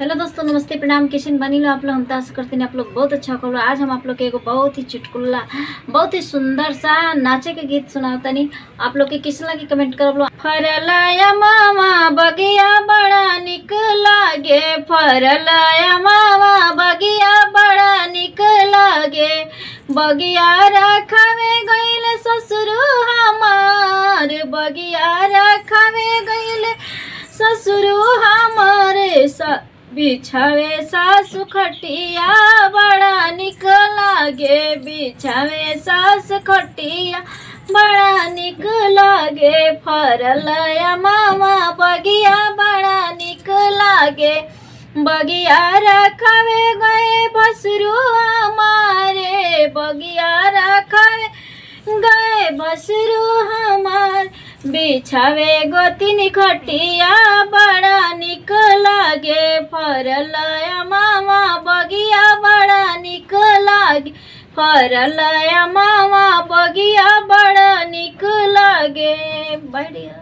Hello दोस्तों, नमस्ते, प्रणाम। किशन बनी लो आप लोग। हम तो आशा करते हैं आप लोग बहुत अच्छा करो। आज हम आप लोग के एगो बहुत ही चुटकुला, बहुत ही सुंदर सा नाचे के गीत सुनाता नहीं। आप लोग के किस लगी कमेंट कर लो। फरलाया मामा बगिया बड़ा निक लागे, फरलाया मामा बगिया बड़ा निक लागे, बगिया रखावे गइल ससुर हमार, बगिया रखावे गइल ससुर हमारे बिछावे सासु खटिया बड़ा निक लागे, बिछावे सास खटिया बड़ा निक लागे, फरलया मामा बगिया बड़ा निक लागे, बगिया रखावे गए भसरू हमारे, बगिया रखावे गए भसरू हमार, बिछावे गोतिनी खटिया बड़ा निक लागे, फरलया मामा बगिया बड़ा निक लागे, फरलया मामा बगिया बड़ा निक लागे। बढ़िया।